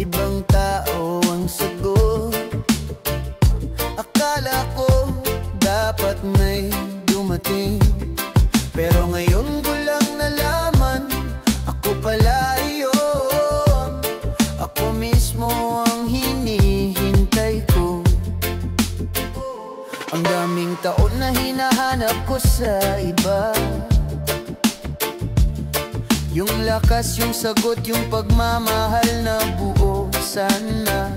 ibang tao ang sagot. Akala ko dapat may dumating, pero ngayon ko lang nalaman, ako pala iyon. Ako mismo ang hinihintay ko. Ang daming taon na hinahanap ko sa iba, yung lakas, yung sagot, yung pagmamahal na buo sana.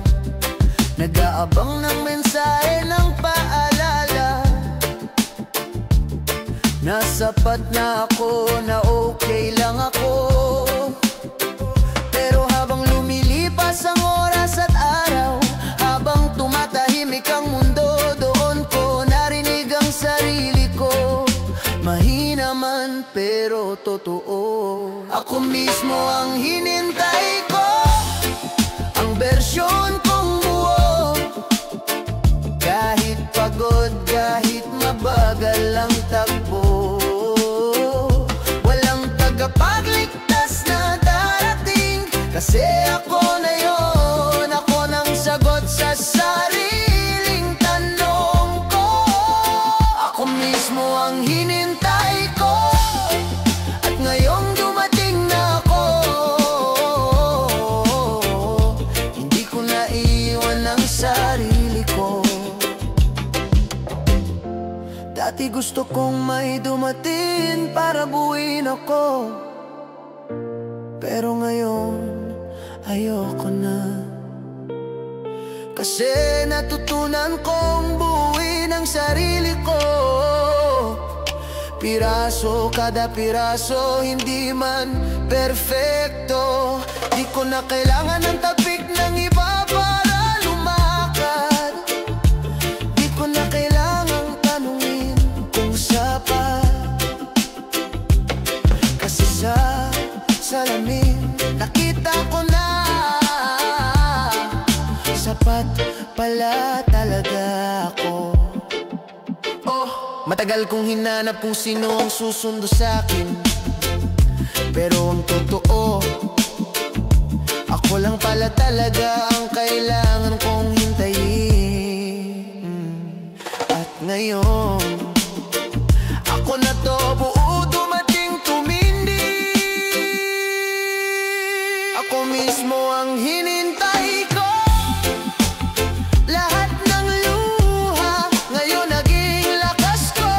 Nag-aabang ng mensahe ng paalala na sapat na ako, na okay lang ako. Pero habang lumilipas ang oras at araw, habang tumatahimik ang mundo, doon ko narinig ang sarili ko. Mahina man pero totoo, ako mismo ang hinintay ko, ang bersyon kong buo. Kahit pagod, kahit mabagal ang takbo, walang tagapagligtas na darating, kasi ako na yon. Ako nang sagot sa sariling tanong ko. Ako mismo ang hinintay ko, at ngayong dumating na ako, hindi ko naiwan ang sarili ko. Dati gusto kong may dumating para buuin ako, pero ngayon ayoko na. Kasi natutunan kong buuin ang sarili ko, piraso kada piraso, hindi man perfecto. Di ko na kailangan ng tapik ng iba para lumakad. Di ko na kailangang tanungin kung sapat, kasi sa salamin nakita ko na sapat pala talaga ako. Matagal kong hinanap kung sino ang susundo sa'kin, pero ang totoo, ako lang pala talaga ang kailangan kong hintayin. At ngayon, ako na to, buo, dumating, tumindi. Ako mismo ang hinintay ko. Lahat ng luha ngayon naging lakas ko.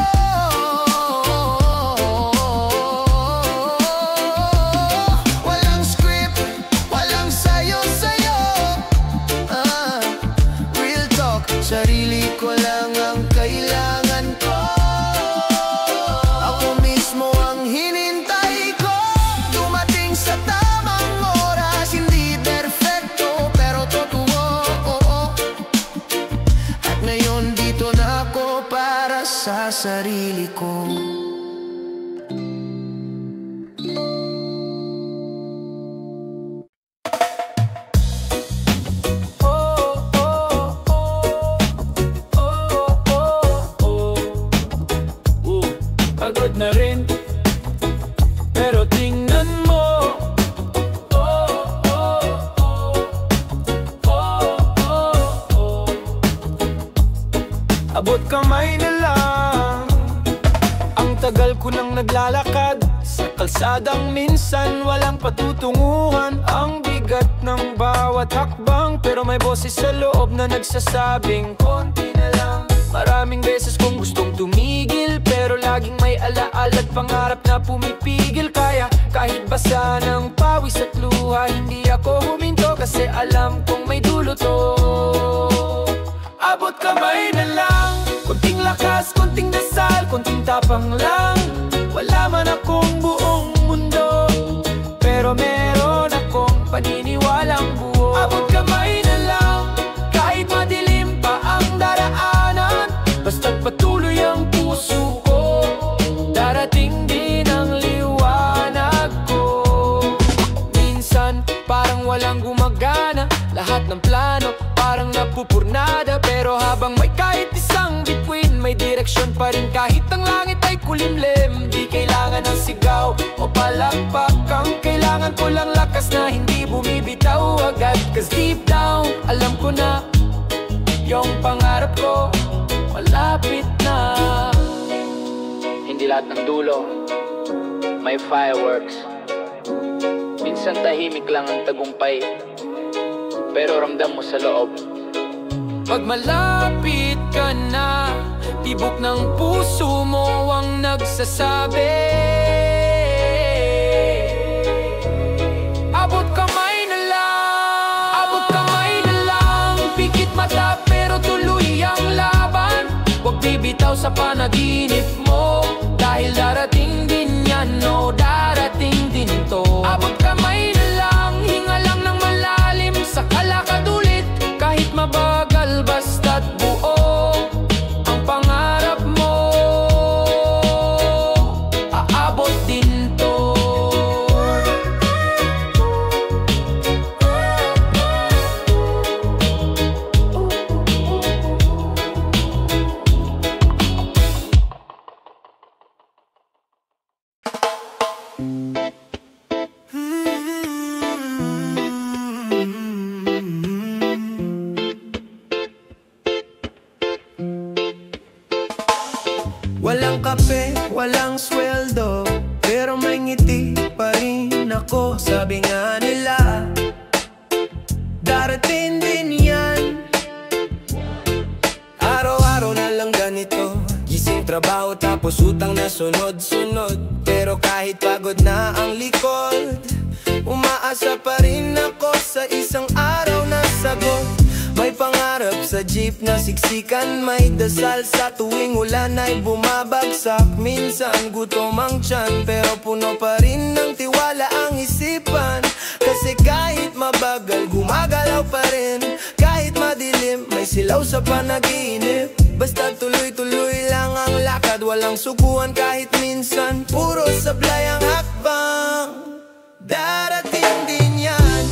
Walang script, walang sayo-sayo, real talk, sarili ko lang ang kailangan ko. Ako mismo ang hinintay ko, dumating sa tamang oras, hindi perfecto pero totoo. At ngayon dito na ako para sa sarili ko. Pagod na rin, pero tingnan mo. Abot kamay na lang. Ang tagal ko nang naglalakad sa kalsadang minsan walang patutunguhan. Ang bigat ng bawat hakbang, pero may boses sa loob na nagsasabing konti na lang. Maraming beses kong gustong tumigil, pero laging may alaala at pangarap na pumipigil. Kaya kahit basa ng pawis at luha, hindi ako huminto, kasi alam kong may dulo to. Abot kamay na lang, konting lakas, konting dasal, konting tapang lang. Wala man akong buong mundo, pero meron akong paniniwalang buo. Abot kamay na lang, kahit madilim pa ang daraanan, basta't patuloy ang puso ko, darating din ang liwanag ko. Minsan parang walang gumagana, lahat ng plano parang napupurnada, pero habang may kahit isang bituin, may direksyon pa rin kahit ang langit ay kulimlim. Di kailangan ng sigaw o palakpak, ang kailangan ko lang lakas na hindi bumibitaw agad. 'Cause deep down, alam ko na yung pangarap ko malapit na. Hindi lahat ng dulo may fireworks. Minsan tahimik lang ang tagumpay, pero ramdam mo sa loob. Pag malapit ka na, tibok ng puso mo ang nagsasabi, abot kamay na lang, abot kamay na lang. Pikit mata pero tuloy ang laban. Huwag bibitaw sa panaginip mo, dahil darating din yan, no, darating din to. Abot kamay na lang, hinga lang ng malalim, saka lakad ulit. Kahit mabagal basta't buo ang pangarap mo, aabot din to. Walang kape, walang sweldo, pero may ngiti pa rin ako. Sabi nga nila, darating din yan. Araw-araw na lang ganito, gising, trabaho, tapos utang na sunod-sunod. Pero kahit pagod na ang likod, umaasa pa rin ako sa isang araw na sagot. May pangarap sa jeep na siksikan, may dasal sa tuwing ulan ay bumabagsak. Minsan gutom ang tiyan, pero puno pa rin ng tiwala ang isipan. Kasi kahit mabagal, gumagalaw pa rin. Kahit madilim, may silaw sa panaginip. Basta tuloy-tuloy lang ang lakad, walang suguan kahit minsan. Puro sablay ang hakbang, darating din yan.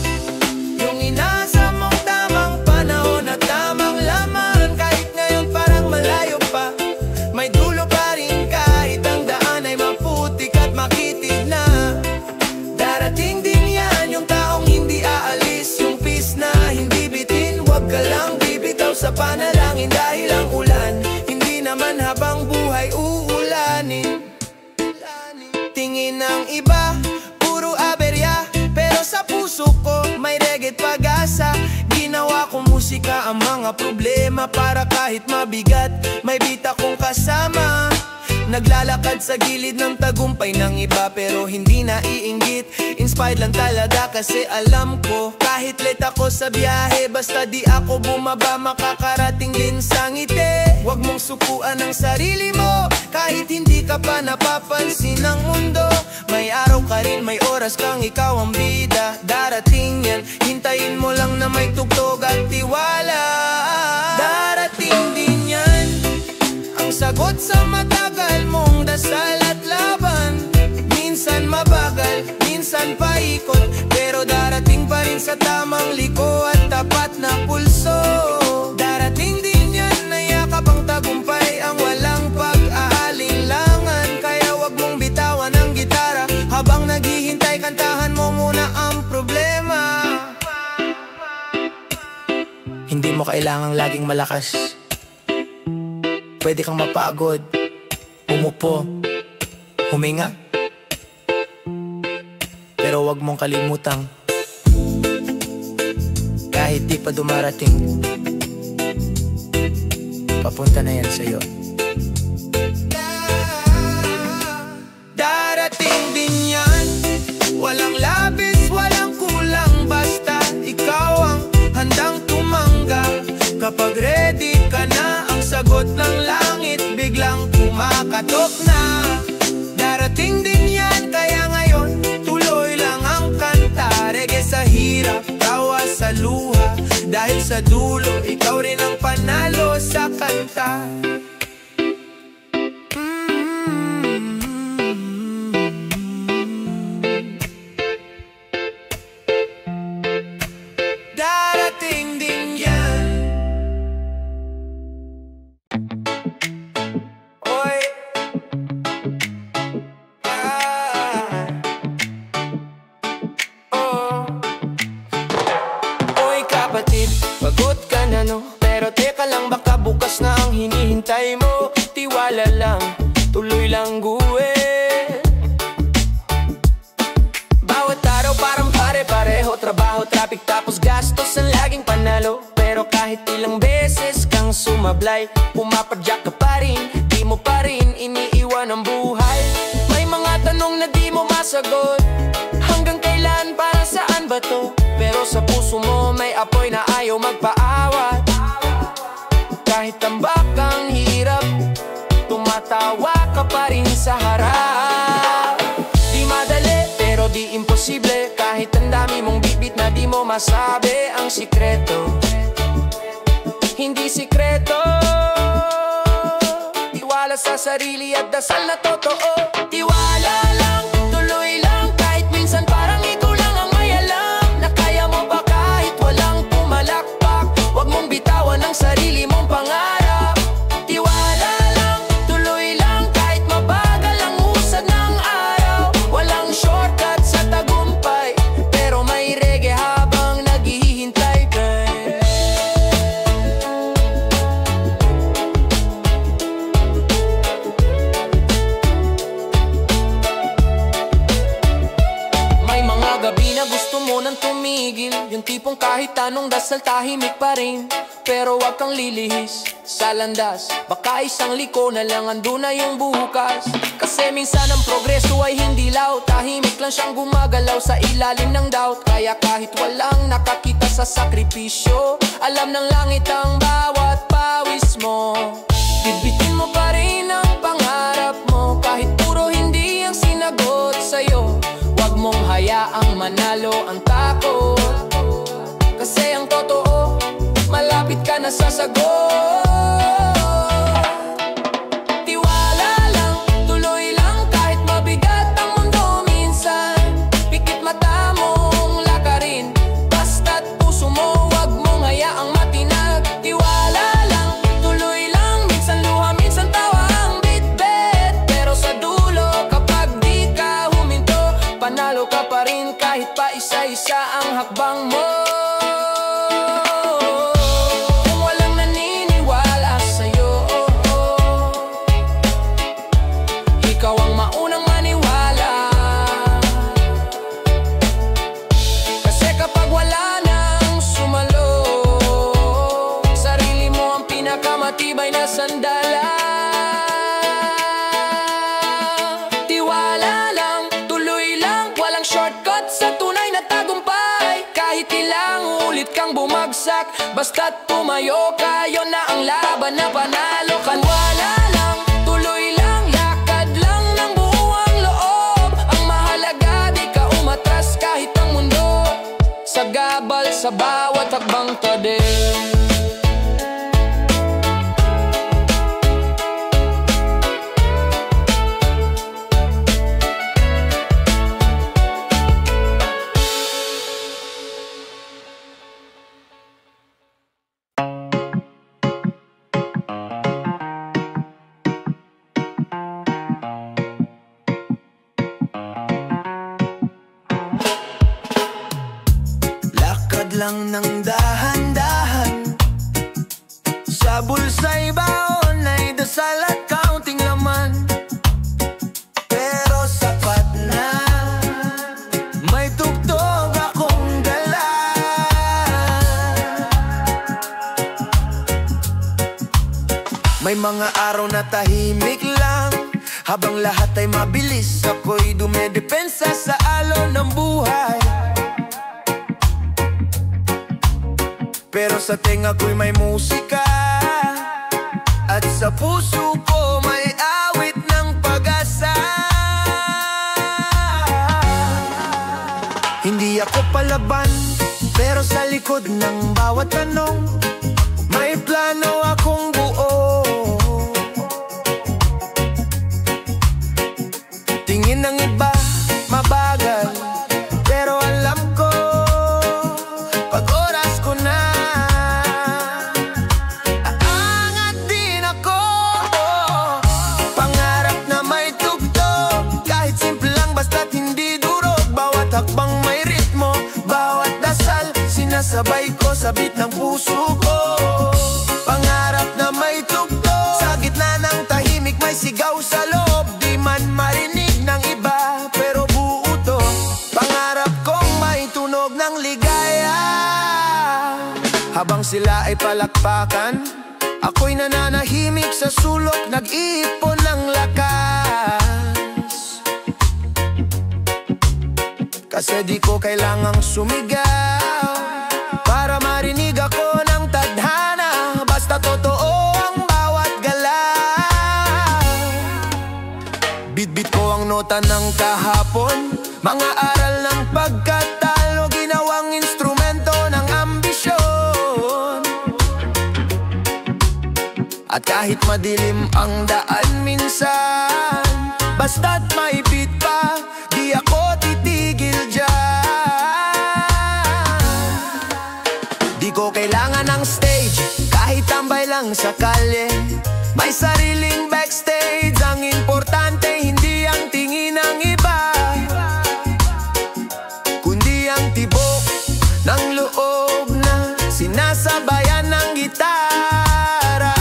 Yung inasa mong tamang panahon at tamang laman. Kahit ngayon parang malayo pa, may dulo pa rin. Kahit ang daan ay maputik at makitid na, darating din yan. Yung taong hindi aalis, yung peace na hindi bitin. Huwag ka lang bibitaw sa panalangin, dahil ang ulan hindi naman habang buhay uulanin. Tingin ng iba, puro aberya, pero sa puso ko may reggae pag-asa. Ginawa ko musika ang mga problema, para kahit mabigat may beat akong kasama. Naglalakad sa gilid ng tagumpay ng iba, pero hindi naiinggit. Inspired lang talaga kasi alam ko, kahit late ako sa biyahe, basta di ako bumaba, makakarating din sa ngiti. Huwag mong sukuan ang sarili mo, kahit hindi ka pa napapansin ng mundo. May araw ka rin, may oras kang ikaw ang bida. Darating yan, hintayin mo lang na may tugtog at tiwala. Darating din yan, ang sagot sa matagal mong dasal at laban. Minsan mabagal, minsan paikot, pero darating pa rin sa tamang liko at tapat na pulso. Darating din yan, na yakap ang tagumpay, ang walang pag-aalinlangan. Kaya wag mong bitawan ang gitara, habang naghihintay kantahan mo muna ang problema. Hindi mo kailangang laging malakas, pwede kang mapagod, umupo, huminga. Pero wag mong kalimutang, kahit di pa dumarating, papunta na yan sa'yo. Darating din yan, walang labis, walang kulang, basta ikaw ang handang tumanggap. Kapag ready ka na, ang sagot ng langit biglang kumakatok na. Darating din yan, kaya ngayon tuloy lang ang kanta. Reggae sa hirap, tawa sa luha, dahil sa dulo ikaw rin ang panalo sa kanta. Darating din yan. Oy, oh. Oy, kapatid, pagod ka na no? Pero teka lang, baka bukas na ang hinihintay mo. Tiwala lang, tuloy lang guwe. Bawat araw parang pare-pareho, trabaho, traffic, tapos gastos ang laging panalo. Pero kahit ilang beses kang sumablay, pumapadyak ka pa rin, di mo pa rin iniiwan ang buhay. May mga tanong na di mo masagot, hanggang kailan, para saan ba to? Pero sa puso mo may apoy na ayaw magpaawat. Kahit tambak ang hirap, tumatawa ka pa rin sa harap. Di madali pero di imposible, kahit ang dami mong bibit na di mo masabi. Ang sikreto, hindi sikreto, tiwala sa sarili at dasal na totoo. Tiwala lang, tuloy lang, kahit minsan parang ikaw lang ang may alam na kaya mo pa kahit walang pumalakpak. Huwag mong bitawan ang sarili mong pangarap. Tiwala lang, tuloy lang, kahit mabagal ang usad ng araw. Walang shortcut sa tagumpay, pero may reggae habang naghihintay ka. May mga gabi na gusto mo nang tumigil, yung tipong kahit anong dasal tahimik pa rin. Pero wag kang lilihis sa landas, baka isang liko na lang andun na yung bukas. Kasi minsan ang progreso ay hindi laut, tahimik lang siyang gumagalaw sa ilalim ng doubt. Kaya kahit walang nakakita sa sakripisyo, alam ng langit ang bawat pawis mo. Bitbitin mo pa rin ang pangarap mo, kahit puro hindi ang sinagot sa'yo. Huwag mong hayaang manalo ang takot, kasi ang totoo, malapit ka na sa sagot. Tiwala lang, tuloy lang, kahit mabigat ang mundo minsan. Pikit mata mong lakarin, basta't puso mo, huwag mong hayaang matinag. Tiwala lang, tuloy lang, minsan luha, minsan tawa ang bitbit. Pero sa dulo, kapag di ka huminto, panalo ka pa rin kahit pa isa-isa ang hakbang mo. Ikaw ang maunang maniwala, kasi kapag wala nang sumalo, sarili mo ang pinakamatibay na sandala. Tiwala lang, tuloy lang, walang shortcut sa tunay na tagumpay. Kahit ilang ulit kang bumagsak, basta't tumayo ka, yun na ang laban na panalo ka. Wala lang, tuloy lang, lakad lang ng buwang loob. Ang mahalaga, di ka umatras kahit ang mundo sagabal sa bawat hakbang tadim. Lang ng dahan-dahan, sa bulsa'y baon ay dasal at kaunting laman. Pero sapat na, may tugtog akong dala. May mga araw na tahimik lang, habang lahat ay mabilis, ako'y dumedepensa sa alon ng buhay. Pero sa tenga ko'y may musika, at sa puso ko may awit ng pag-asa. Hindi ako palaban, pero sa likod ng bawat tanong, may plano akong buo. Tingin ng iba mabagal, pero alam ko, pag oras ko na, aangat din ako. Pangarap na may tugtog, kahit simple lang basta't hindi durog. Bawat hakbang may ritmo, bawat dasal sinasabay. sabay ko sabit ng puso ko. Pangarap na may tugtog, sa gitna ng tahimik may sigaw sa loob. Di man marinig ng iba, pero buo to. Pangarap kong may tunog ng ligaya. Habang sila ay palakpakan, ako'y nananahimik sa sulok, nag-iipon ng lakas. Kasi di ko kailangang sumigaw para marinig ako ng tadhana. Basta totoo ang bawat galaw. Bitbit ko ang nota ng kahapon, mga aral ng pagkatalo, ginawang instrumento ng ambisyon. At kahit madilim ang daan minsan, basta't may beat pa, di ako titigil dyan. Di ko kailangan ng stage, kahit tambay lang sa kalye. May sariling backstage, ang importante hindi ang tingin ng iba, kundi ang tibok ng loob na sinasabayan ng gitara.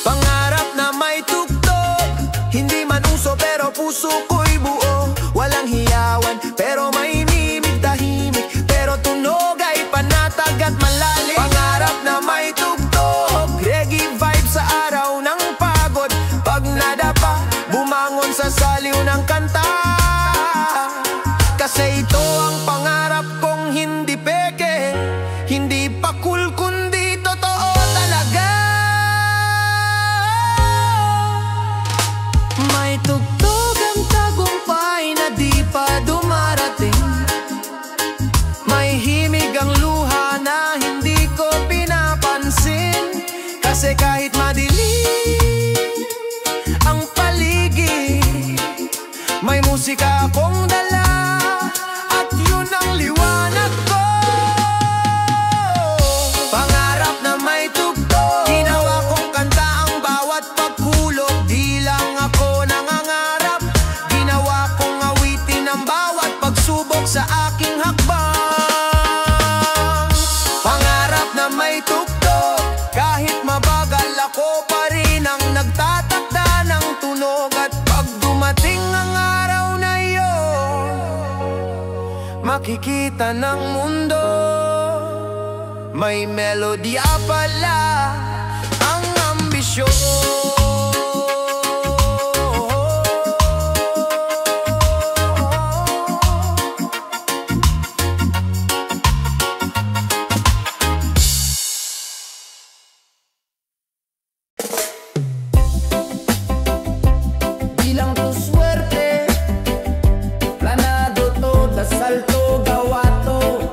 Pangarap na may tugtog, hindi man uso pero puso ko'y buo. Walang hiyawan pero may mimig, tahimik pero tunog ay panatag at malalim. Pangarap na may tugtog, reggae vibe sa araw ng pagod. Pag nadapa, bumangon sa saliw ng kanta. Kasi ito ang pangarap kong hindi peke, hindi pa cool kundi totoo talaga. May tugtog ang tagumpay na di pa dumarating. May himig ang luha na hindi ko pinapansin. Kasi kahit madilim ang paligid, may musika akong dala, at yun ang liwanag ko. Pangarap na may tugtog, ginawa kong kanta ang bawat pagkulog. Di lang ako nangangarap, ginawa kong awitin ang bawat pagsubok sa aking hakbang. Pangarap na may tugtog, kahit mabagal ako pa rin ang nagtatakda ng tunog. At pag dumating ang araw na iyon, makikita ng mundo may melodya pala ang ambisyon. Bilang to suerte, planado to, dasal to, gawa to.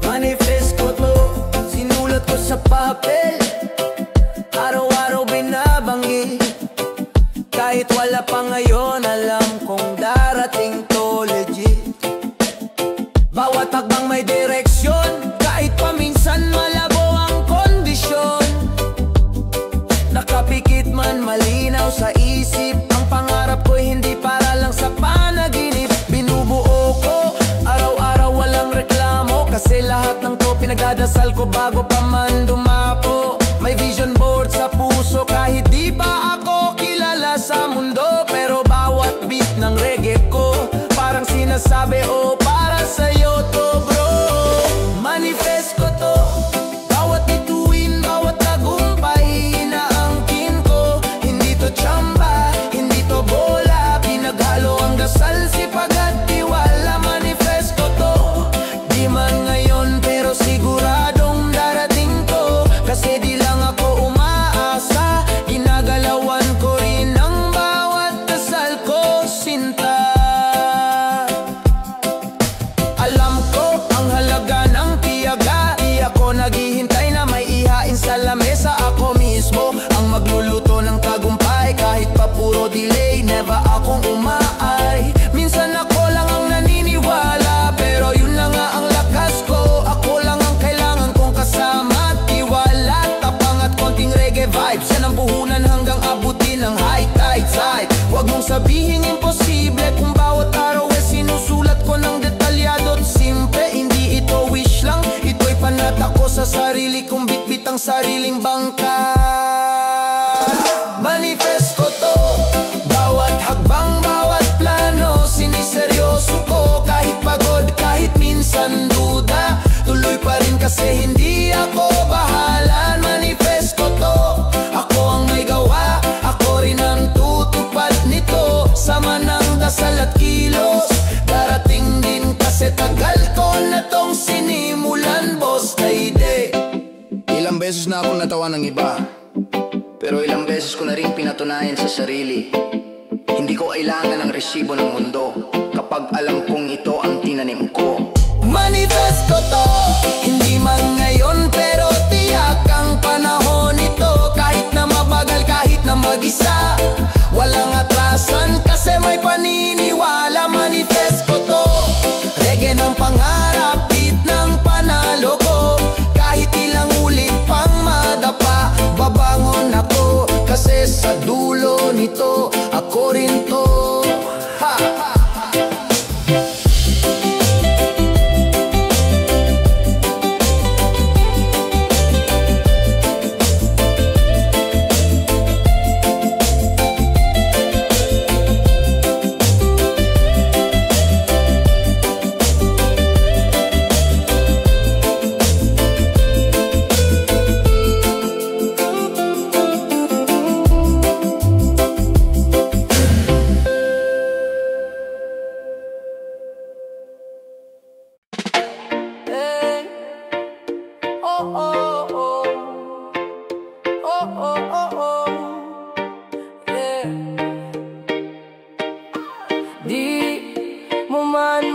Manifest ko to, sinulat ko sa papel, araw-araw binabanggit. Kahit wala pa ngayon, alam kong darating to legit. Bawat hakbang may direksyon, kahit paminsan malabo ang kondisyon. Nakapikit man malinaw sa isip, ang pangarap ko hindi para lang sa panaginip. Binubuo ko, araw-araw walang reklamo, kasi lahat ng to pinagdadasal ko bago pa man dumapo. May vision board sa puso, kahit di pa ako kilala sa mundo. Pero bawat beat ng reggae ko, parang sinasabi, oh, para sa'yo to bro. Manifest ko to, bawat bituin, bawat tagumpay inaangkin ko. Hindi to tsamba, hindi to bola, pinaghalo ang dasal, sipag at tiwala. Manifest ko to, di man ngayon pero siguradong darating to. sariling bangka. Manifesto to, bawat hakbang, bawat plano, siniseryoso ko. Kahit pagod, kahit minsan duda, tuloy pa rin kasi hindi ako bahalan. Manifesto to, ako ang may gawa, ako rin ang tutupad nito. Sama ng dasal at kilos, darating din kasi tagal ko na tong sinimulan, boss Tayde. Ilang beses na akong natawa ng iba, pero ilang beses ko na rin pinatunayan sa sarili, hindi ko kailangan ng resibo ng mundo kapag alam kong ito ang tinanim ko. Manifesto to, hindi man ngayon pero tiyak ang panahon nito. Kahit na mabagal, kahit na mag-isa, walang atrasan kasi may paniniwala. Manifesto to, reggae ng pangarap, beat ng panalo ko. Kahit ilang ulit pang madapa, babangon ako kasi sa dulo nito ako rin to. Ha!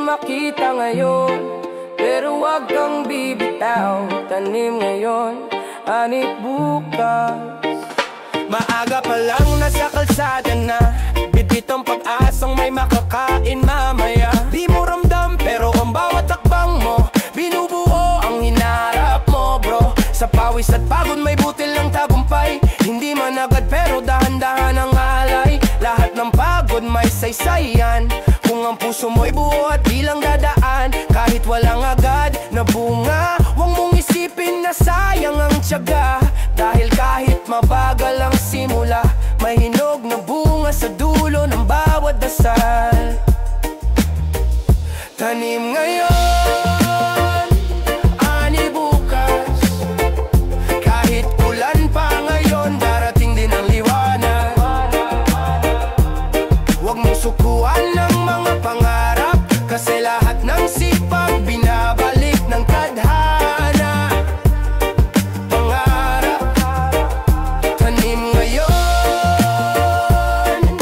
Makita ngayon, pero wag kang bibitaw. Tanim ngayon, ani bukas. Maaga pa lang nasa kalsada na, bitbit ang pag-asang may makakain mamaya. Di mo ramdam pero ang bawat takbang mo, binubuo ang hinaharap mo bro. Sa pawis at pagod may butil ng tagumpay, hindi man agad pero dahan-dahan ang alay. Lahat ng pagod may saysayan, kung ang puso mo'y buo at bilang dadaan. Kahit walang agad na bunga, huwag mong isipin na sayang ang tiyaga. Dahil kahit mabagal ang simula, may hinog na bunga sa dulo ng bawat dasal. Tanim ngayon, ani bukas. Kahit ulan pa ngayon, darating din ang liwanag. Huwag mong sukuan ng mga pangarap, kasi lahat ng sipag binabalik ng tadhana. Pangarap, tanim ngayon,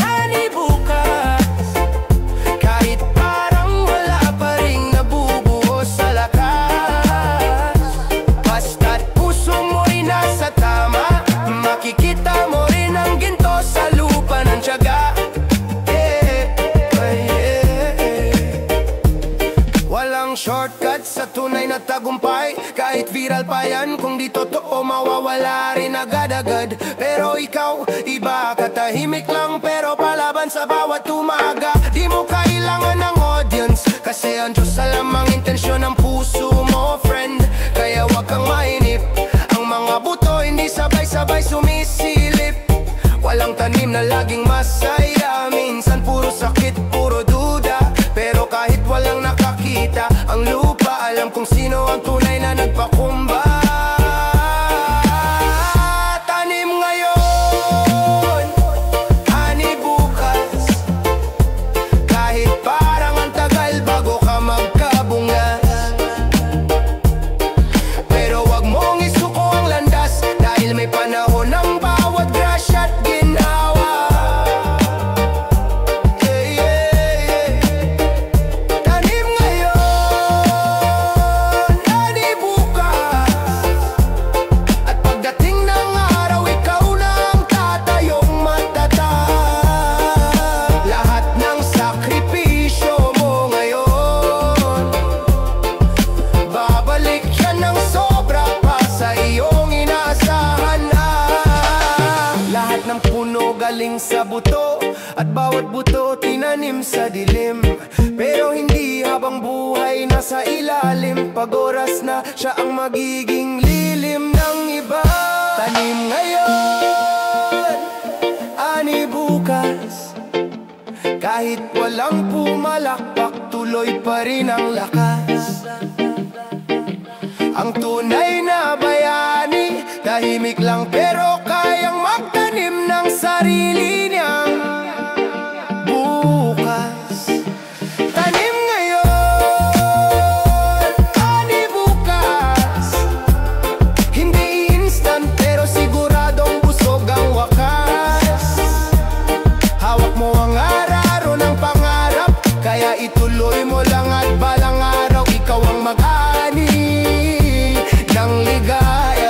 ani bukas. Kahit parang wala pa ring nabubuo sa lakas, basta't puso mo'y nasa tama, makikita mo rin ang ginto sa lupa ng tiyaga. Walang shortcut sa tunay na tagumpay, kahit viral pa yan, kung di totoo mawawala rin agad-agad. Pero ikaw, iba ka, tahimik lang pero palaban sa bawat umaga. Di mo kailangan ng audience, kasi ang Diyos alam ang intensyon ng puso mo, friend. Kaya wag kang mainip, ang mga buto hindi sabay-sabay sumisilip. Walang tanim na laging masaya, minsan puro sakit, puro duda. Pero kahit walang nakakita ang lupa, alam kung sino ang tunay na nagpakumba. Tanim ngayon, ani bukas. Kahit parang ang tagal bago ka magkabungas, pero wag mong isuko ang landas, dahil may panahon ng bawat grasya at ginhawa. Sa buto at bawat buto tinanim sa dilim. Pero hindi habang buhay nasa ilalim. Pag oras na siya ang magiging lilim ng iba. Tanim ngayon, ani bukas. Kahit walang pumalakpak, tuloy pa rin ang lakas. Ang tunay na bayani, tahimik lang pero kayang magtanim ng sarili niyang bukas. Tanim ngayon, ani bukas. Hindi instant pero siguradong busog ang wakas. Hawak mo ang araro ng pangarap, kaya ituloy mo lang at balang araw ikaw ang mag-ani ng ligaya.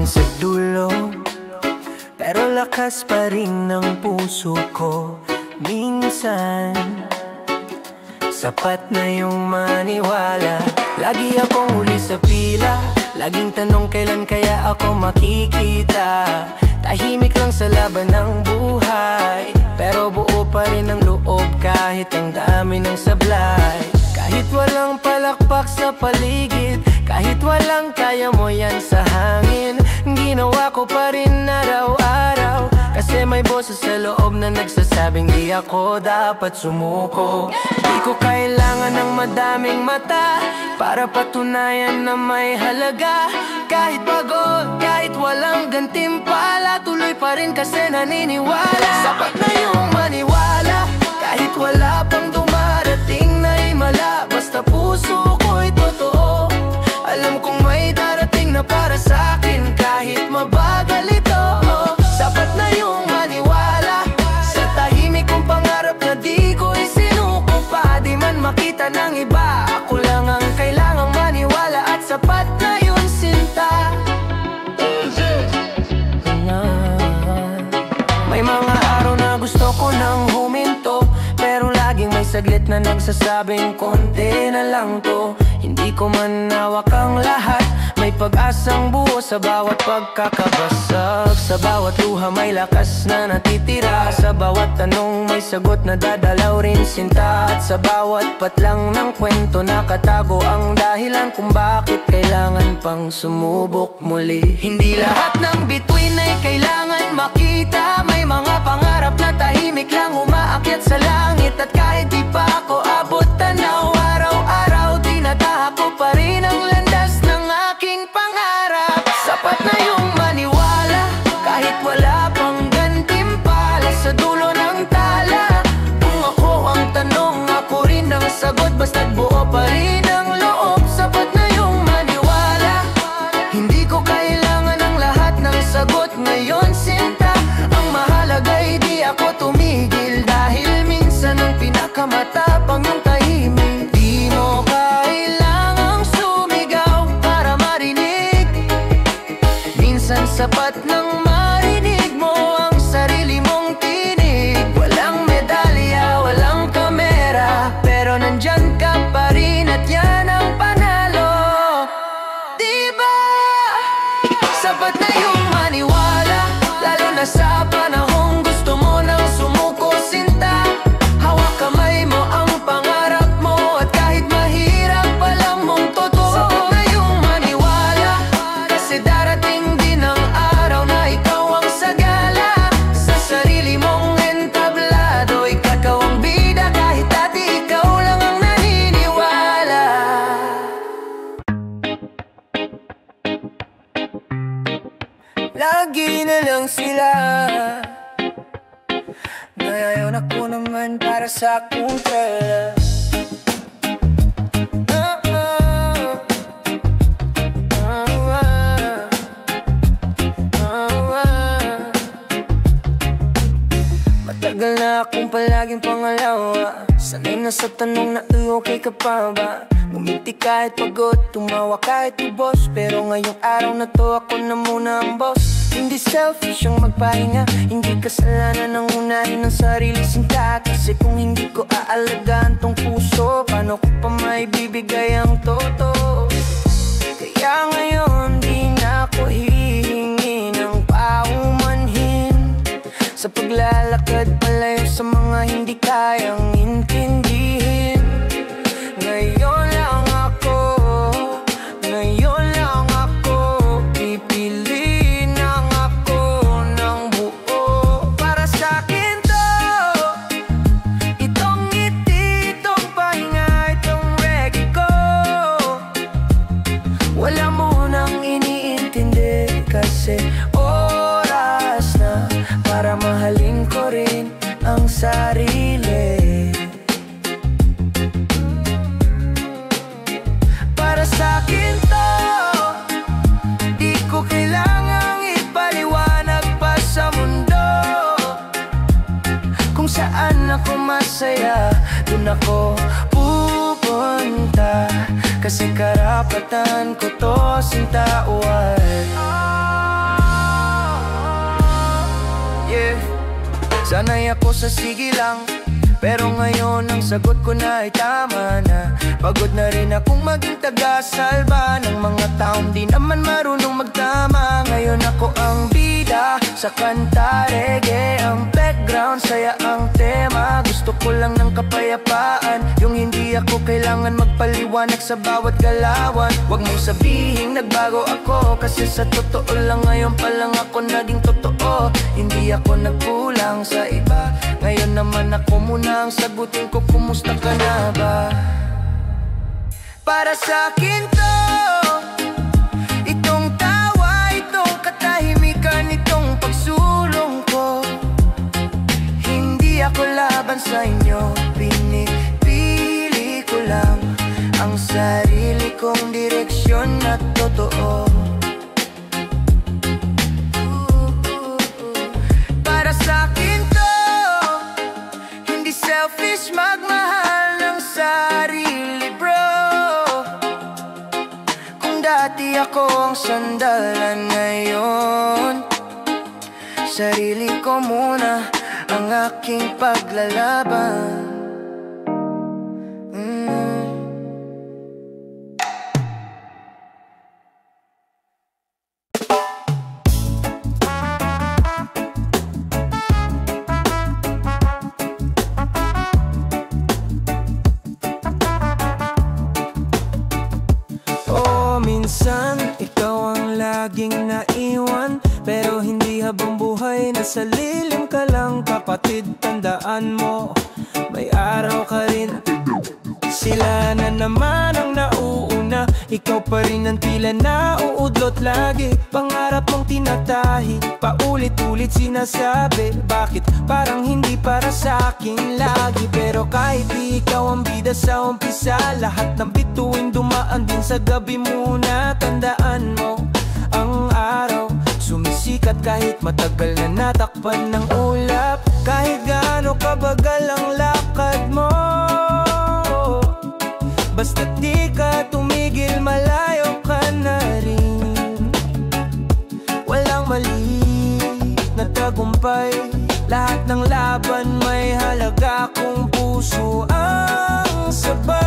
Sa dulo, pero lakas pa rin ng puso ko. Minsan, sapat na yung maniwala. Lagi akong huli sa pila, laging tanong kailan kaya ako makikita. Tahimik lang sa laban ng buhay, pero buo pa rin ang loob kahit ang dami ng sablay. Kahit walang palakpak sa paligid, kahit walang kaya mo yan sa hangin, ginawa ko pa rin araw-araw. Kasi may boses sa loob na nagsasabing di ako dapat sumuko. Di ko kailangan ng madaming mata para patunayan na may halaga. Kahit pagod, kahit walang gantimpala, tuloy pa rin kasi naniniwala. Sapat na yung maniwala, kahit wala pang dumarating na himala. Basta puso ko'y totoo, alam kong may darating na para sa'kin kahit mabagal ito. Sapat na yung maniwala sa tahimik kong pangarap na di ko isinuko pa. Di man makita ng iba, ako lang ang kailangang maniwala. At sapat na yun, sinta. May mga araw na gusto ko nang huminto, pero laging may saglit na nagsasabing konti na lang to. Hindi ko man hawak ang lahat, may pag-asang buo sa bawat pagkakabasag. Sa bawat luha may lakas na natitira, sa bawat tanong may sagot na dadalaw rin, sinta. At sa bawat patlang ng kwento nakatago ang dahilan kung bakit kailangan pang sumubok muli. Hindi lahat ng bituin ay kailangan makita, may mga pangarap na tahimik lang umaakyat sa langit. At kahit di pa ako abot tanaw, araw-araw tinatahak ko pa rin ang landas ng aking pangarap. Sapat na yung maniwala, kahit wala pang gantimpala sa dulo ng tala. Kung ako ang tanong, ako rin ang sagot, basta't buo pa rin ang loob. Sapat na yung maniwala, hindi ko kailangan ang lahat ng sagot ngayon, sinta. Ang mahalaga'y di ako tumigil, dahil minsan ang pinakamatapang yung tahimik. Di mo kailangang sumigaw para marinig, minsan sapat nang marinig mo ang sarili mong tinig. Walang medalya, walang kamera, pero nandyan ka pa rin at yan ang panalo. Diba? Sapat na yung maniwala, lalo na sa panahong gusto mo nang sumuko, sinta. Hawak kamay mo ang pangarap mo, at kahit mahirap alam mong totoo. Sapat na yung maniwala, kasi darating din ang araw na ikaw ang sagala. Sa sarili mong entablado, ikaw ang bida, kahit dati ikaw lang ang naniniwala. Lagi na lang sila, ngayon ako naman para sa akong trela. Matagal na akong palaging pangalawa. Sanay na sa tanong na okay ka pa ba? Ngumiti kahit pagod, tumawa kahit ubos. Pero ngayong araw na to ako na muna ang boss. Hindi selfish ang magpahinga, hindi kasalanan ng unahin ng sarili sinta. Kasi kung hindi ko aalagaan tong puso, paano ko pa maibibigay ang totoo? Kaya ngayon di na ako hihingi ng paumanhin sa paglalakad palayo sa mga hindi kayang intindihin. Ngayon lang ako pipili ng ako ng buo. Para sa'kin to, itong ngiti, itong pahinga, itong reggae ko. Wala mo nang iniintindi kasi oras na para mahalin ko rin ang sarili. Para sa'kin to, di ko kailangang ipaliwanag pa sa mundo. Kung saan ako masaya, dun ako pupunta. Kasi karapatan ko to, sintawan. Yeah. Sanay ako sa sige lang, pero ngayon ang sagot ko na ay tama na. Pagod na rin akong maging taga-salba ng mga taong di naman marunong magtama. Ngayon ako ang bida sa kanta reggae, ang background, saya ang tema. Gusto ko lang ng kapayapaan, yung hindi ako kailangan magpaliwanag sa bawat galawan. Huwag mong sabihing nagbago ako, kasi sa totoo lang ngayon pa lang ako naging totoo. Hindi ako nagkulang sa iba, ngayon naman ako muna ang sagutin ko, kumusta ka na ba? Para sa'kin to, itong tawa, itong katahimikan, itong pagsulong ko. Hindi ako laban sa inyo, pinipili ko lang ang sarili kong direksyon na totoo. Para sa'kin to, hindi selfish magmahal ng sarili, bro. Kung dati ako ang sandalan, ngayon sarili ko muna ang aking paglalaban. Minsan, ikaw ang laging naiwan, pero hindi habang buhay nasa lilim ka lang. Kapatid, tandaan mo, may araw ka rin. Sila na naman ang nauuna, ikaw pa rin ang tila nauudlot lagi. Pangarap mong tinatahi, paulit-ulit sinasabi. Bakit parang hindi para sa akin lagi? Pero kahit di ikaw ang bida sa umpisa, lahat ng bituin dumaan din sa gabi muna. Tandaan mo, ang araw sumisikat kahit matagal na natakpan ng ulap. Kahit gaano kabagal ang lakad mo, basta di ka tumigil, malayo ka na rin. Walang mali na tagumpay, lahat ng laban may halaga kung puso ang sabay.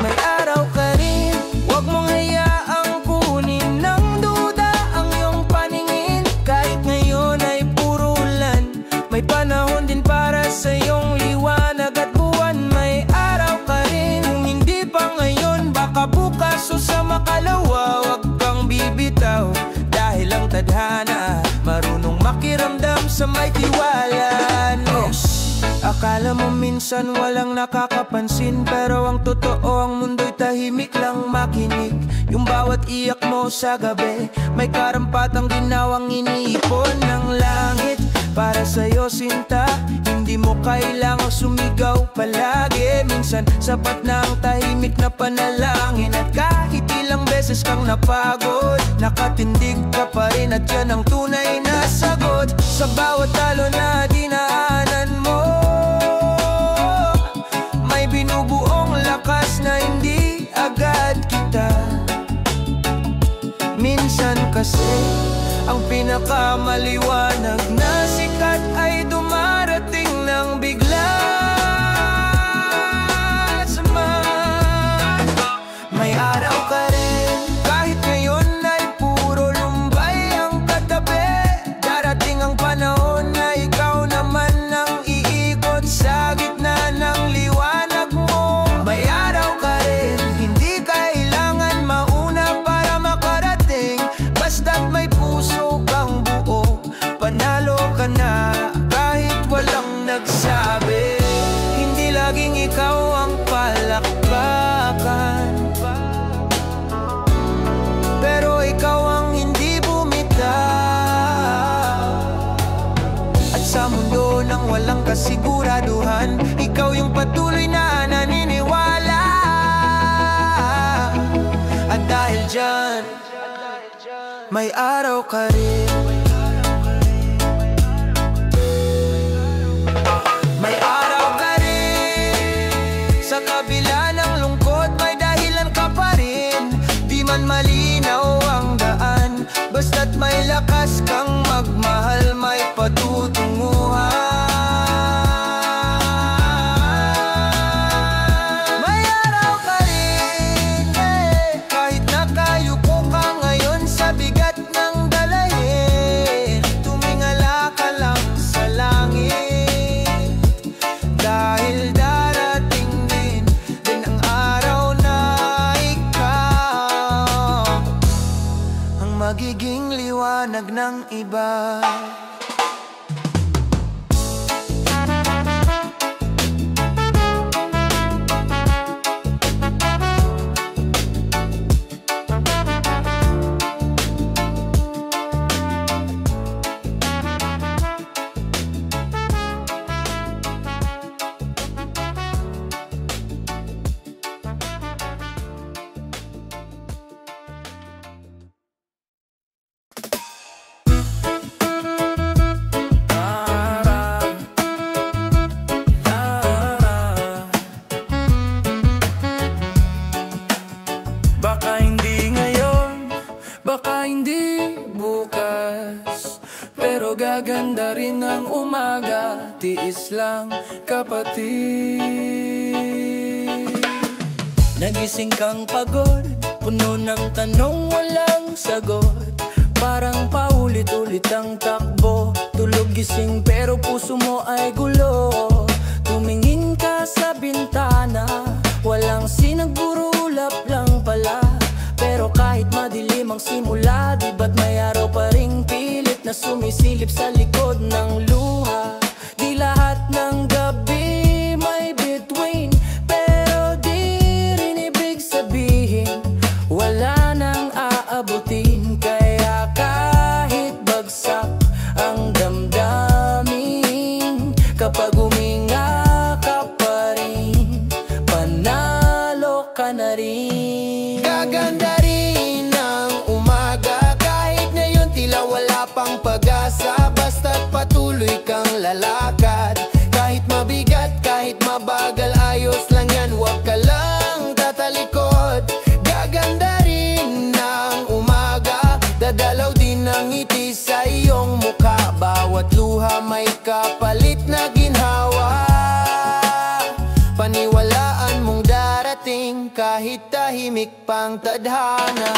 May araw ka rin, huwag mong hayaang kunin ng duda ang iyong paningin. Kahit ngayon ay puro ulan, may panahon din para sa iyong liwanag at buwan. May araw ka rin, kung hindi pa ngayon, baka bukas o sa makalawa. Huwag kang bibitaw, dahil ang tadhana marunong makiramdam sa may tiwala, no? Akala mo minsan walang nakakapansin, pero ang totoo, ang mundo'y tahimik lang makinig. Yung bawat iyak mo sa gabi, may karampatang ginawang iniipon ng langit para sa'yo, sinta. Hindi mo kailangang sumigaw palagi, minsan sapat na ang tahimik na panalangin. At kahit ilang beses beses kang napagod, nakatindig ka pa rin at yan ang tunay na sagot. Sa bawat talo na dinaanan mo, may binubuong lakas na hindi agad kita. Minsan kasi ang pinakamaliwanag na sikat ay dumarating ng bigla. May araw ka rin, kahit ngayon ay puro lumbay ang katabi. Darating ang panahon na ikaw naman ang iikot sa gitna ng liwanag mo. May araw ka rin, hindi kailangan mauna para makarating. Basta't may puso kang buo, panalo ka na kahit walang nagsabi. Hindi laging ikaw ang palakpakan, pero ikaw ang hindi bumitaw. At sa mundo ng walang kasiguraduhan, ikaw yung patuloy na naniniwala. At dahil dyan, may araw ka rin. May araw ka rin. Sa kabila ng lungkot, may dahilan ka pa rin. Di man malinaw ang daan, basta't may lakas kang magmahal, may patutunguhan. May araw ka rin, kahit nakayuko ka ngayon sa bigat ng dalahin. Tumingala ka lang sa langit, dahil darating din ang araw na ikaw ang magiging liwanag ng iba. Baka hindi ngayon, baka hindi bukas, pero gaganda rin ang umaga. Tiis lang, kapatid. Nagising kang pagod, puno ng tanong walang sagot. Parang paulit-ulit ang takbo, tulog gising pero puso mo ay gulo. Tumingin ka sa bintana, walang sinagburulap lang pala. Pero kahit madilim ang simula, di ba't may araw pa ring pilit na sumisilip sa likod ng luha. Di lahat ng gabi may between, pero di rin ibig sabihin wala nang aabutin. Kaya kahit bagsak ang damdamin, kapag huminga ka pa rin, panalo ka na rin. Gaganda rin ang umaga, kahit ngayon tila wala pang pag-asa. Basta't patuloy kang lalakad, kahit mabigat, kahit mabagal, ayos lang yan, huwag ka lang tatalikod. Gaganda rin ang umaga, dadalaw din ang ngiti sa iyong mukha. Bawat luha may kapalit na ginhawa, paniwalaan mong darating kahit tahimik pang tadhana.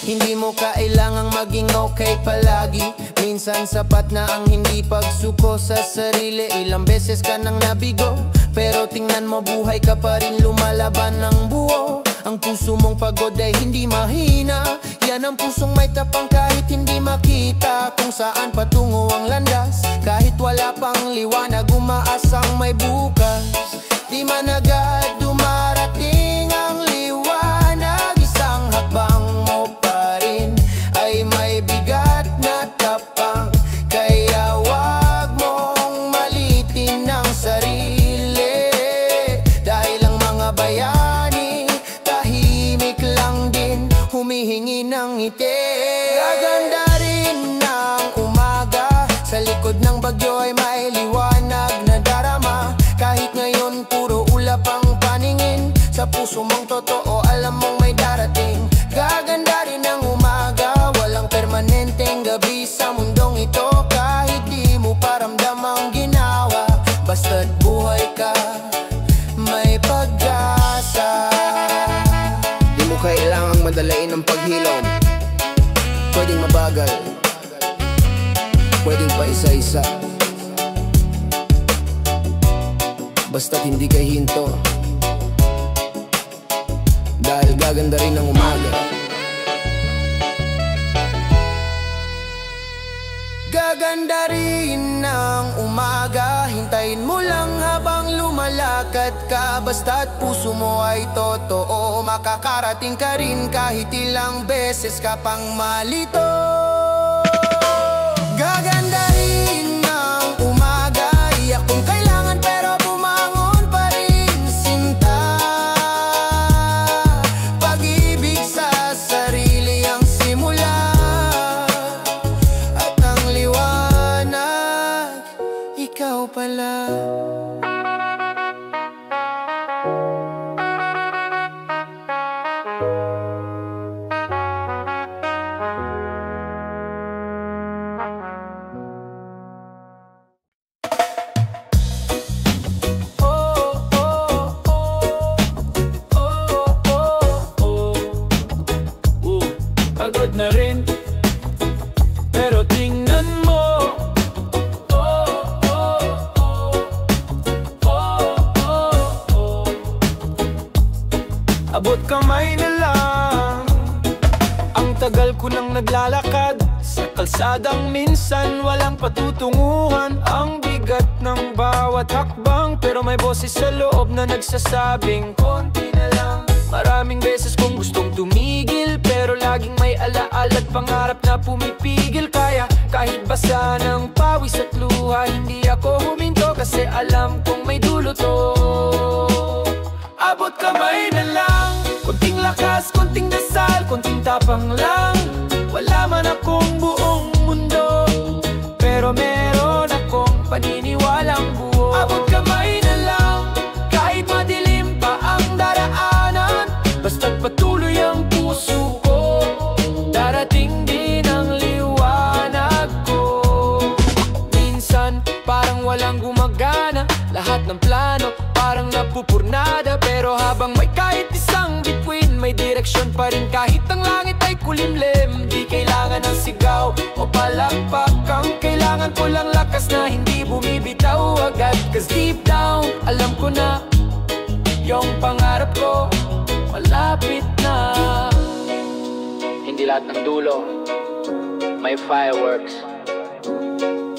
Hindi mo kailangang maging okay palagi, minsan sapat na ang hindi pagsuko sa sarili. Ilang beses ka nang nabigo, pero tingnan mo buhay ka pa rin lumalaban ng buo. Ang puso mong pagod ay hindi mahina, yan ang pusong may tapang kahit hindi makita kung saan patungo ang landas. Kahit wala pang liwanag, umaasang may bukas. Di man agad dumarating ang liwanag, isang hakbang mo pa rin ay may bigat na tapang. Kaya wag mong malitin ang sarili, dahil ang mga bayani tahimik lang din. puso mong totoo, alam mong may darating. Gaganda rin ang umaga, walang permanenteng gabi sa mundong ito. Kahit di mo paramdam ang ginawa, basta't buhay ka, may pag-asa. Di mo kailangang madalain ang paghilom, pwedeng mabagal, pwedeng pa isa-isa, basta't hindi ka hinto, dahil gaganda rin ang umaga. Gaganda rin ang umaga, hintayin mo lang habang lumalakad ka. Basta't puso mo ay totoo, makakarating ka rin kahit ilang beses ka pang malito. Gaganda rin ang umaga, iyak kung kailangan pero bumangon pa rin, sinta. Pag-ibig sa sarili ang simula, at ang liwanag, ikaw pala. Pagod na rin, pero tingnan mo. Abot kamay na lang. Ang tagal ko nang naglalakad sa kalsadang minsan walang patutunguhan. Ang bigat ng bawat hakbang, pero may boses sa loob na nagsasabing konti na lang. Maraming beses kong gustong tumigil, pero laging may alaala at pangarap na pumipigil. Kaya kahit basa ng pawis at luha, hindi ako huminto kasi alam kong may dulo to. Abot kamay na lang, konting lakas, konting dasal, konting tapang lang. Wala man akong buong mundo, pero meron akong paniniwalang buo. Abot kamay na lang, kahit madilim pa ang daraanan, basta't patuloy ang puso ko, darating din ang liwanag ko. Minsan parang walang gumagana, lahat ng plano parang napupurnada. Pero habang may kahit isang bituin, may direksyon pa rin kahit ang langit ay kulimlim. Di kailangan ng sigaw o palakpak, ang kailangan ko lang lakas na hindi bumibitaw agad. Cause deep down, alam ko na yung pangarap ko malapit na. Hindi lahat ng dulo may fireworks.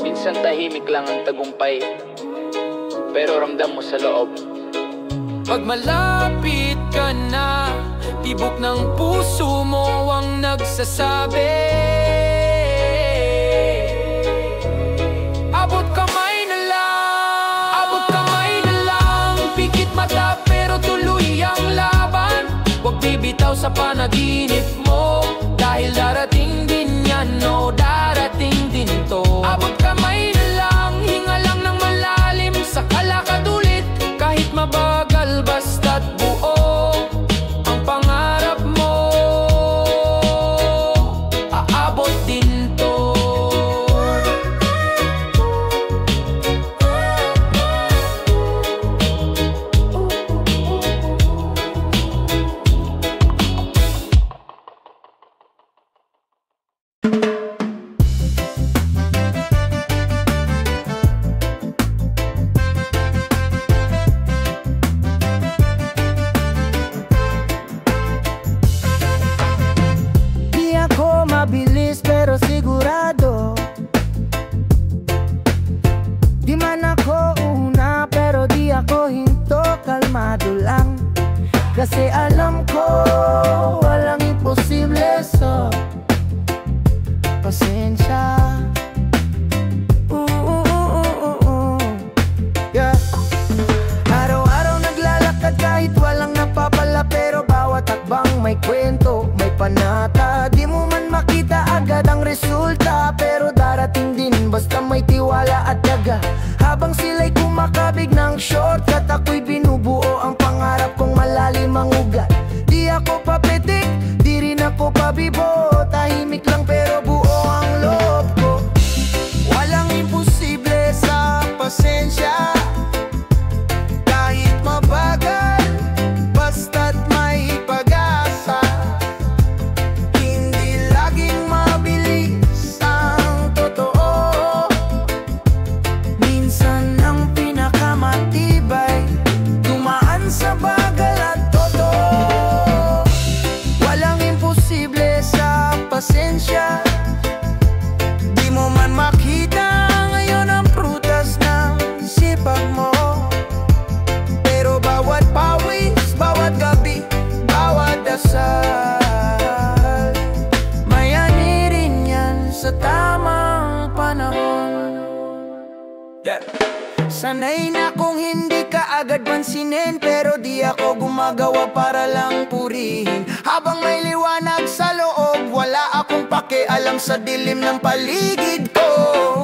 Minsan tahimik lang ang tagumpay, pero ramdam mo sa loob. Pag malapit ka na, tibok ng puso mo ang nagsasabi, abot kamay na lang, abot kamay na lang. Pikit mata pero tuloy ang laban, huwag bibitaw sa panaginip mo, dahil darating din yan, no, darating din to. Abot kamay na lang, hinga lang ng malalim, saka lakad ulit kahit mabagal, basta't buo ang pangarap mo, aabot din to. Mabilis pero sigurado, di man ako una pero di ako hinto, kalmado lang. Kasi alam ko walang imposible, so pasensya. Yeah. Araw-araw naglalakad kahit walang napapala, pero bawat hakbang may kwento, may panata. Di mo man makita agad ang resulta, pero darating din basta may tiwala at tiyaga. Habang sila'y kumakabig ng shortcut, ako'y binubuo ang pangarap kong malalim ang ugat. sa tamang panahon. Sanay na kung hindi ka agad pansinin, pero di ako gumagawa para lang purihin. Habang may liwanag sa loob, wala akong pakialam sa dilim ng paligid ko.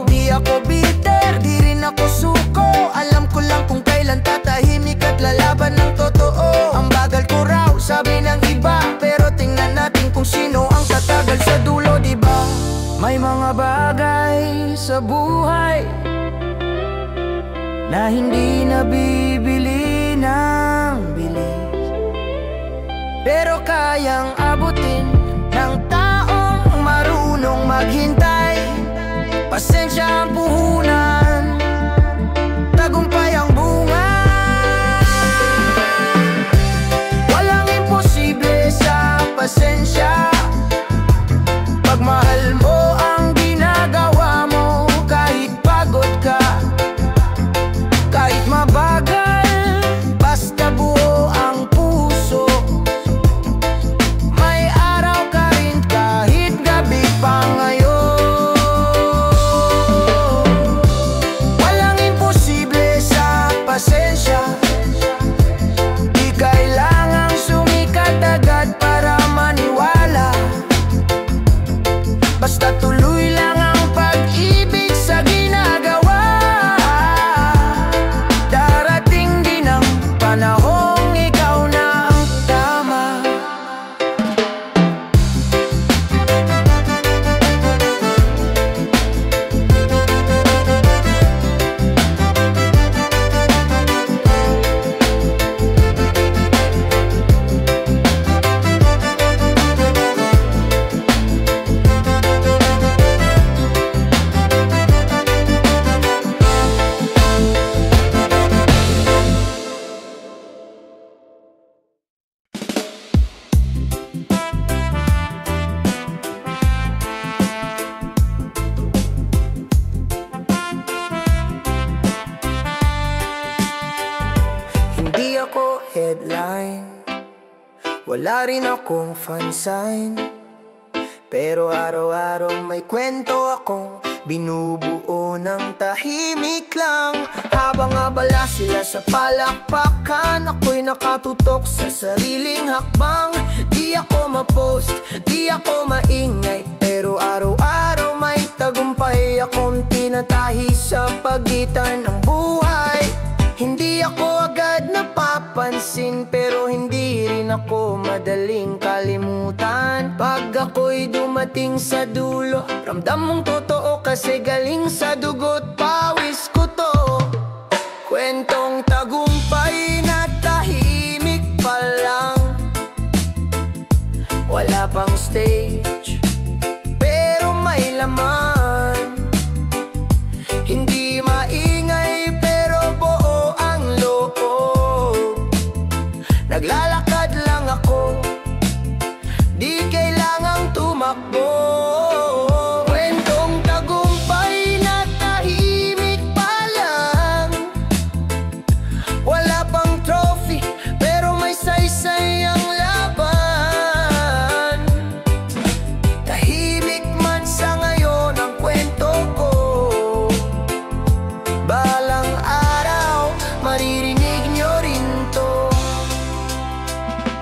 Di ako bitter, di rin ako suko. Alam ko lang kung kailan tatahimik at lalaban ng totoo. Ang bagal ko raw, sabi ng iba, pero tingnan natin kung sino ang tatagal sa dulo, diba? May mga bagay sa buhay na hindi nabibili ng bilis, pero kayang abutin ng taong marunong maghintay. Pasensya ang puhunan, tagumpay ang bunga. Walang imposible sa pasensya. Pagmahal mo ang ginagawa mo, kahit pagod ka, kahit mabagal, basta buo ang puso. May araw ka rin kahit gabi pa ngayon. Walang imposible sa pasensya. Di kailangang sumikat agad para maniwala. Basta tuloy lang ang pag-ibig sa ginagawa. Darating din ang panahong ikaw na ang tama. Hindi ako headline, wala rin akong fansign, pero araw-araw may kwento akong binubuo ng tahimik lang. Habang abala sila sa palakpakan, ako'y nakatutok sa sariling hakbang. Di ako ma-post, di ako maingay, pero araw-araw may tagumpay akong tinatahi sa pagitan ng buhay. Hindi ako agad napapansin, pero hindi rin ako madaling kalimutan. Pag ako'y dumating sa dulo, ramdam mong totoo kasi galing sa dugo't pawis ko to. Kwentong tagumpay na tahimik pa lang, wala pang stage, pero may laman. Hindi maingay pero buo ang loob. Naglalakad lang ako, di kailangang tumakbo. Kwentong tagumpay na tahimik pa lang, wala pang trophy pero may saysay ang laban. Tahimik man sa ngayon ang kwento ko, balang araw maririnig nyo rin to.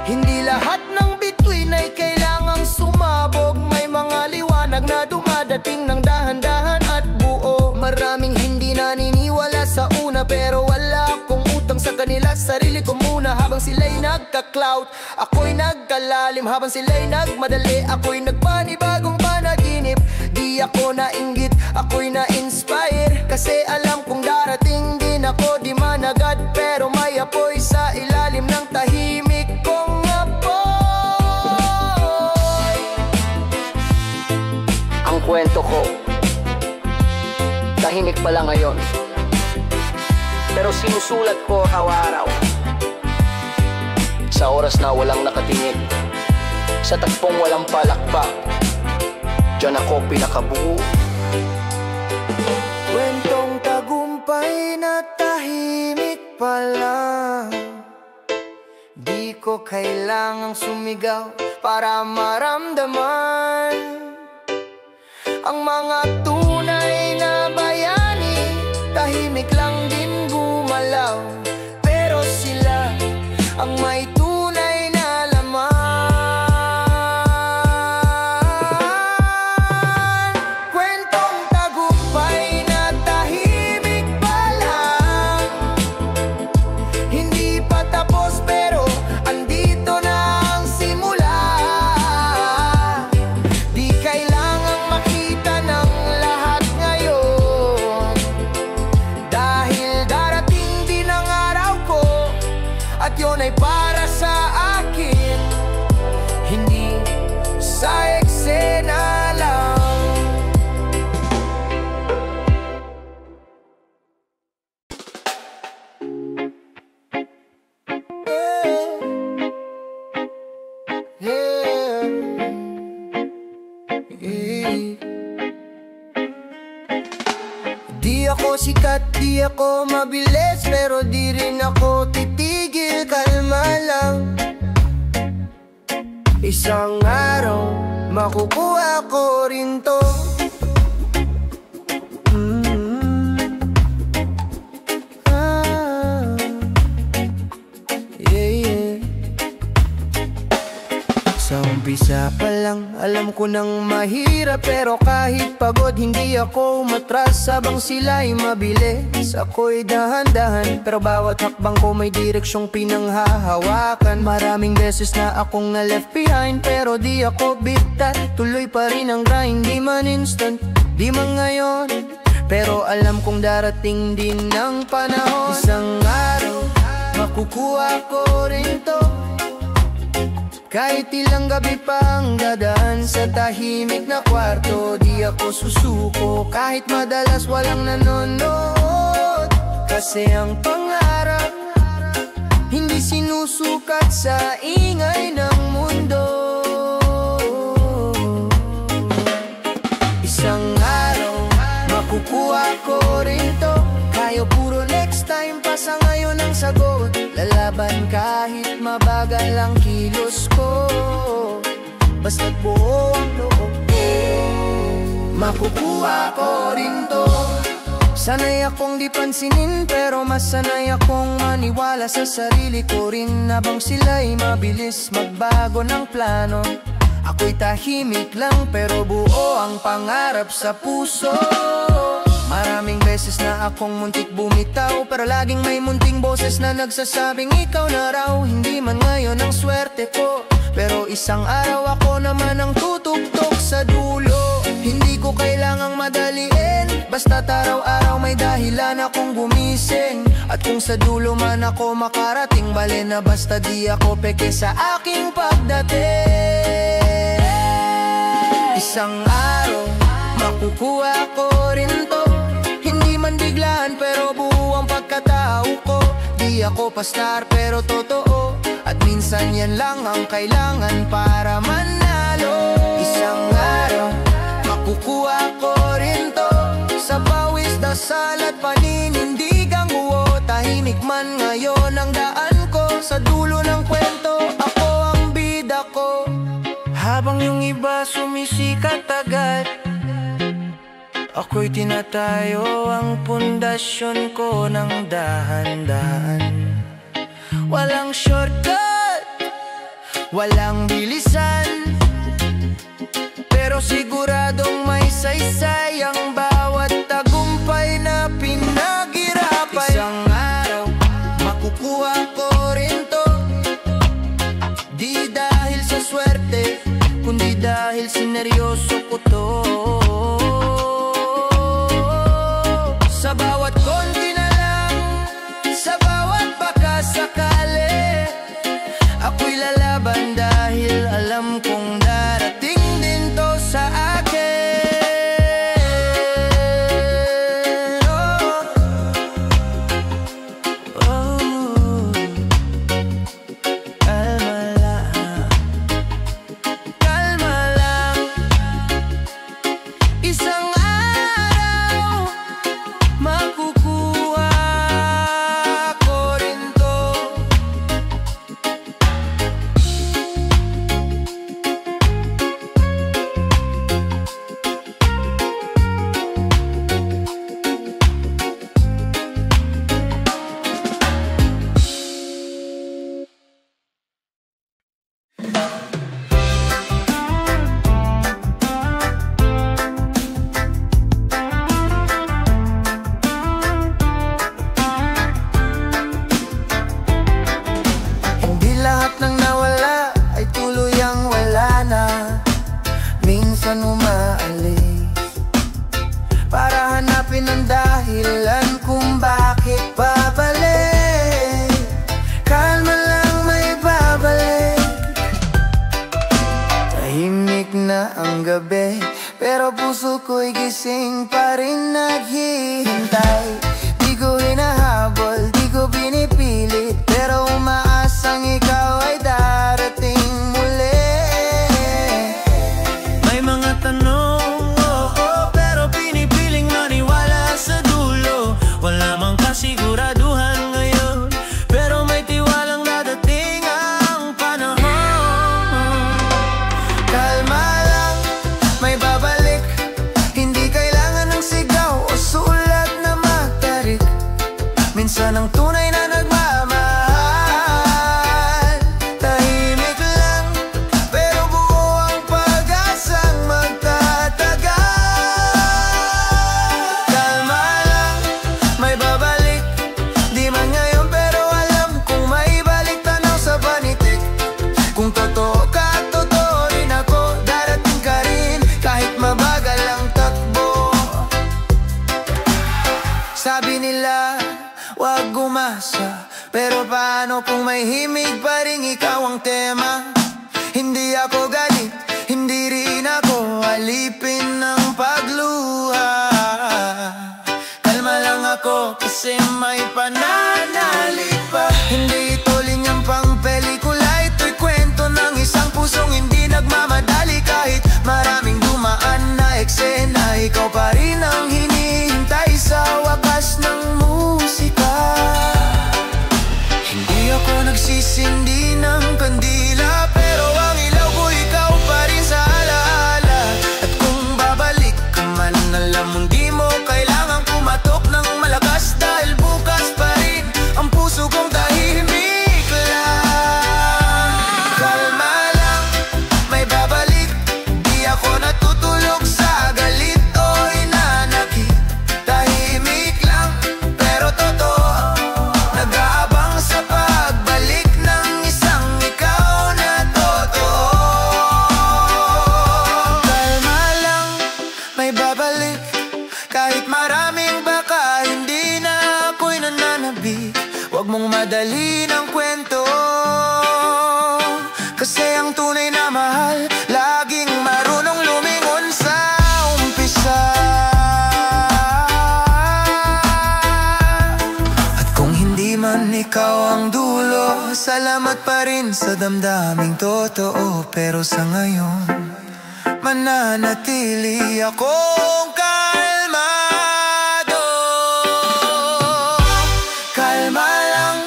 Hindi lahat ng bituin ay kailangang sumabog. May mga liwanag na dumadating ng dahan-dahan at buo. Maraming hindi naniniwala sa una, pero wala akong utang sa kanila. Sarili ko muna habang sila'y nagka-clout. Ako'y nagkalalim habang sila'y nagmadali. Ako'y nagpanibagong panaginip. Di ako nainggit, ako'y na-inspire, kasi alam kong darating din ako. Di man agad pero may apoy sa ilalim ng tahimik kong apoy. Ang kwento ko, tahimik pa lang ngayon, pero sinusulat ko araw-araw. Sa oras na walang nakatingin, sa tagpong walang palakpak, diyan ako pinakabuo. Kwentong tagumpay na tahimik pa lang, di ko kailangang sumigaw para maramdaman. Ang mga tunay na bayani, tahimik lang din gumalaw, pero sila ang may tunay na laman. Kwentong tagumpay na tahimik pa lang, hindi pa tapos pero andito na ang simula. Di kailangang makita ng lahat ngayon, dahil darating din ang araw ko, at yun ay para sa akin, hindi sa eksena lang. Di ako sikat, di ako mabilis, pero di rin ako titigil, kalma lang. Isang araw, makukuha ko rin to. Sa umpisa pa lang, alam ko nang mahirap, pero kahit pagod, hindi ako umatras. Habang sila'y mabilis, ako'y dahan-dahan, pero bawat hakbang ko may direksyong pinanghahawakan. Maraming beses na akong na-left behind, pero di ako bitat. Tuloy pa rin ang grind, di man instant, di man ngayon, pero alam kong darating din ang panahon. Isang araw, makukuha ko rin to. Kahit ilang gabi pang dadaan sa tahimik na kwarto, di ako susuko kahit madalas walang nanonood. Kasi ang pangarap hindi sinusukat sa ingay ng mundo. Isang araw, makukuha ko rin to. Kayo puro next time pa, sa ngayon ang sagot. Lalaban kahit mabagal ang kilos ko, basta't buo ang loob ko, makukuha ko rin to. Sanay akong di pansinin, pero mas sanay akong maniwala sa sarili ko rin. Habang sila'y mabilis magbago ng plano, ako'y tahimik lang, pero buo ang pangarap sa puso. Maraming beses na akong muntik bumitaw, pero laging may munting boses na nagsasabing ikaw na raw. Hindi man ngayon ang swerte ko, pero isang araw ako naman ang tutugtog sa dulo. Hindi ko kailangang madaliin, basta't araw-araw may dahilan akong gumising. At kung sa dulo man ako makarating, bale na basta di ako peke sa aking pagdating. Isang araw, makukuha ko rin to. Hindi man biglaan, pero buo ang pagkatao ko. Di ako pastar, pero totoo, at minsan yan lang ang kailangan para manalo. Isang araw, makukuha ko rin to. Sa bawis, dasal at paninindigang buo. Tahimik man ngayon ang daan ko, sa dulo ng kwento ako ang bida ko. Habang yung iba sumisikat agad, ako'y tinatayo ang pundasyon ko ng dahan-dahan. Walang shortcut, walang bilisan, pero siguradong may saysay ang bawat tagumpay na pinaghirapan. Isang araw, makukuha ko rin to. Di dahil sa swerte, kundi dahil sineryoso ko to. Sa bawat konti na lang, sa bawat pagkasakali, ako'y lalaban dahil alam kong darating din to sa akin. Kalma lang, kalma lang. ako'y gising pa rin naghihintay. Di ko hinahabol, di ko pinipilit, pero umaasang ikaw ay darating muli. May mga tanong, pero pinipiling maniwala sa dulo. Wala mang kasiguraduhan ngayon, pero may tiwalang dadating ang panahon. Kalma lang, may babalik. Hindi kailangan ng sigaw o sulat na matarik. Minsan ang tunay na nagmamahal, tahimik lang, pero buo ang pag-asang magtatagal. Kalma lang, may babalik. Di man ngayon pero alam kung may balik tanaw sa panitik. Kung totoo ka, totoo rin ako. Darating ka rin kahit mabagal ang takbo. Sabi nila, wag umasa, pero paano kung may himig pa rin ikaw ang tema? Hindi ako galit, hindi rin ako alipin ng pagluha. Kalma lang ako kasi may pananalig pa. Hindi ito linyang pang pelikula, ito'y kwento ng isang pusong hindi nagmamadali. Kahit maraming dumaan na eksena, ikaw pa rin ang hinihintay sa wakas ng musika. Hindi ako nagsisindi ng kandila, pero ang ilaw ko ikaw pa rin sa alaala. At kung babalik ka man, alam mong di mo kailangang pumatok ng malakas, dahil bukas pa rin ang puso kong tahimik lang. Kalma lang, may babalik. Di ako natutulog sa galit o hinanakit. Tahimik lang, pero totoo. Nag-aabang sa pagbalik ng isang ikaw na totoo. Kalma lang, may babalik. Kahit maraming baka, hindi na ako'y nananabik. Huwag mong madali ng kwento, kasi ang tunay na mahal laging marunong lumingon sa umpisa. At kung hindi man ikaw ang dulo, salamat pa rin sa damdaming totoo. Pero sa ngayon, mananatili akong kalmado. Kalma lang,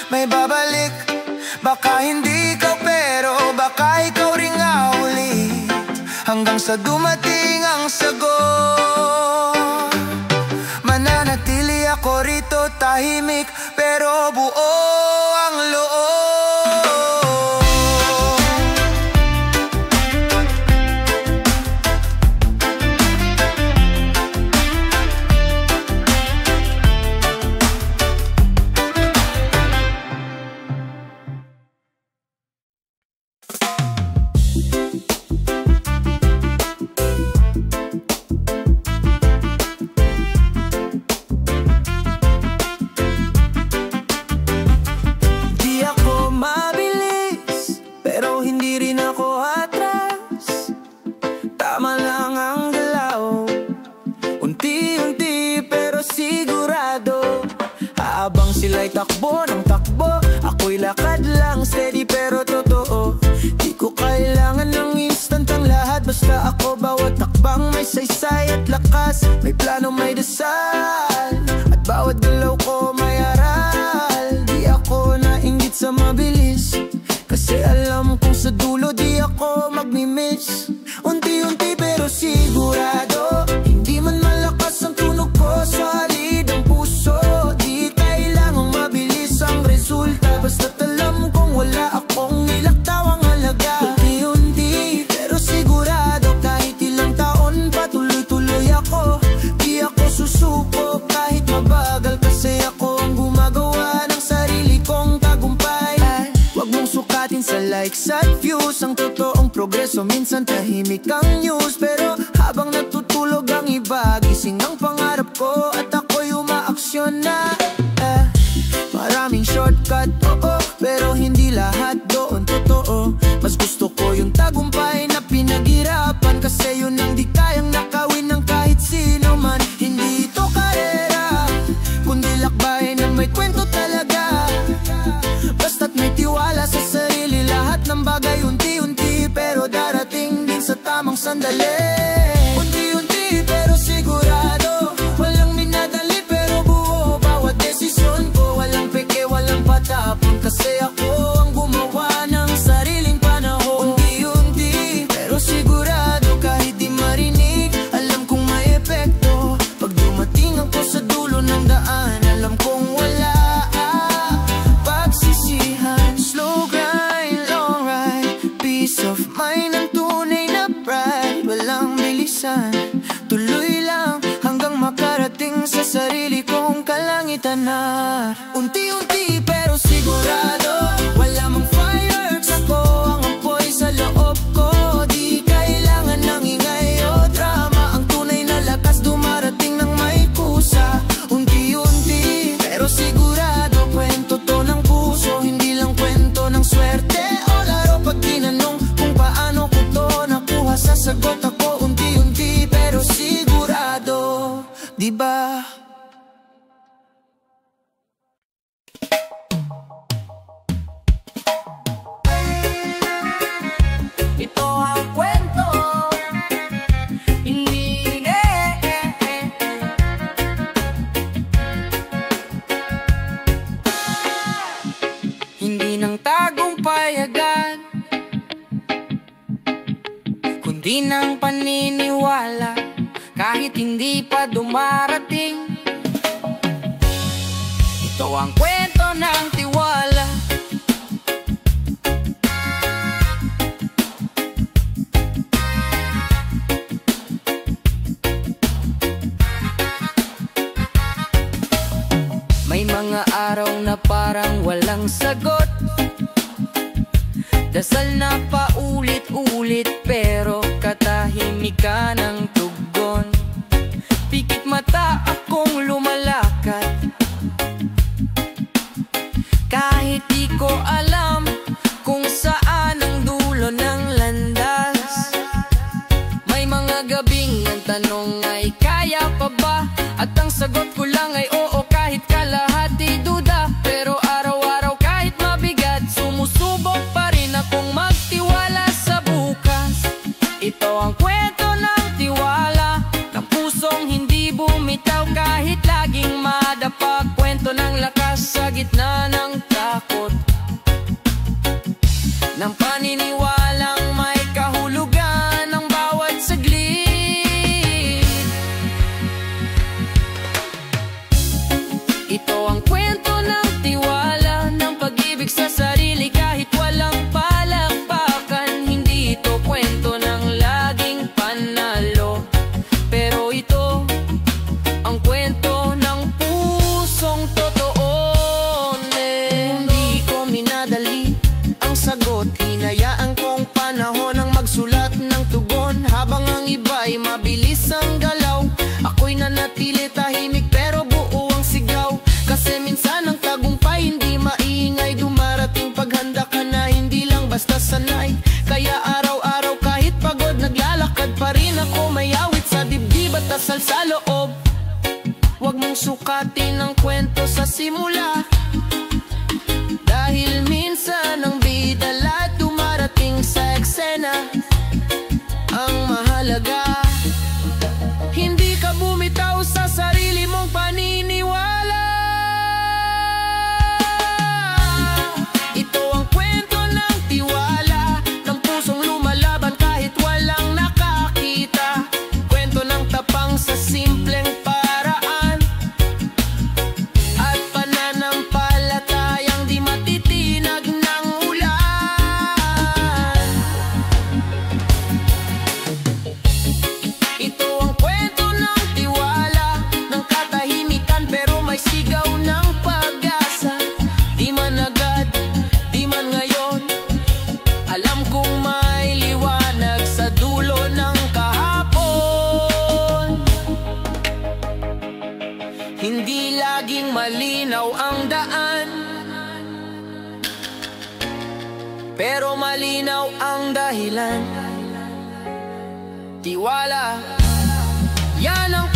may babalik. Baka hindi ikaw pero baka ikaw ring ulit, hanggang sa dumating ang sagot. Mananatili ako rito, tahimik pero buo ang loob. Di ako mabilis, pero hindi rin ako atras. Tama lang ang galaw, unti-unti pero sigurado. Habang sila'y takbo ng takbo, ako'y lakad lang, steady pero totoo. Di ko kailangan ng instant ang lahat, basta ako bawat takbang may saysay at lakas. May plano, may dasal, at bawat galaw ko may aral. Di ako nainggit sa mabilis, kasi alam kong sa dulo di ako magmi-miss. Unti-unti pero sigurado, hindi man malakas ang tunog ko, solid ang puso. Di kailangang mabilis ang resulta, basta't alam kong wala akong nilaktaw ang halaga. Unti-unti pero sigurado, kahit ilang taon pa tuloy-tuloy ako. Di ako susuko kahit mabagal, kasi ako ang gumagawa ng sarili kong tagumpay. Wag mong sukatin sa likes at views ang totoong progreso. Minsan tahimik ang news, pero habang natutulog ang iba, gising ang pangarap ko at ako'y umaaksyon na. Maraming shortcut, oo, pero hindi lahat doon totoo. Mas gusto ko yung tagumpay na pinaghirapan, kasi yun ang di kayang nakawin ng lang sa sarili kong kalangitan na unti-unti pero sigurado, wala mang fireworks, ako ang apoy sa loob ko. Di kailangan ng ingay o drama, ang tunay na lakas dumarating ng may kusa. Unti-unti pero sigurado, kwento to ng puso, hindi lang kwento ng swerte o laro. Pag tinanong kung paano ko to nakuha, sasagot ako unti-unti pero sigurado, diba? Ito ang kwento, hindi hindi ng tagumpay agad, kundi ng paniniwala kahit hindi pa dumarating. Ito ang kwento ng tiwala. May mga araw na parang walang sagot, dasal na paulit-ulit pero katahimikan ng tugon. Pikit mata akong lumalakad, kahit di ko alam kung saan ang dulo ng landas. May mga gabing ang tanong ay kaya pa ba? At ang sagot ko lang ay oo, kahit kalahati duda. Pero araw-araw kahit mabigat, sumusubok pa rin akong magtiwala sa bukas. Ito ang kwento ng tiwala, ng pusong hindi bumitaw kahit laging madapa. Kwento ng lakas sa gitna ng takot, ng paniniwalang may kahulugan ng bawat saglit. Ito ang kwento ng tiwala, ng pag-ibig sa sarili kahit walang palakpakan. Hindi ito kwento ng laging panalo, pero ito ang kwento ng pusong totoo. Hindi ko minadali ang sagot, hinayaan kong panahon ang magsulat ng tugon. Habang ang iba'y mabilis ang galaw, ako'y nanatili tahimik pero buo ang sigaw. Kasi minsan ang tagumpay hindi maingay, dumarating paghanda ka na hindi lang basta sanay. Kaya araw-araw kahit pagod, naglalakad pa rin ako, may awit sa dibdib at dasal sa loob. Huwag mong sukatin ang kwento sa simula, dahil minsan ang bida lahat dumarating sa eksena. Ang mahalaga, hindi ka bumitaw sa sarili mong paniniwala. Ito ang kwento ng tiwala, ng pusong lumalaban kahit walang nakakita. Kwento ng tapang sa simpleng paraan, at pananampalatayang di matitinag ng ulan. Ito ang kwento ng tiwala, ng katahimikan pero may sigaw ng pag-asa. Di man agad, di man ngayon, alam kong may liwanag sa dulo ng kahapon. Hindi laging malinaw ang daan, pero malinaw ang dahilan. Tiwala, yan ang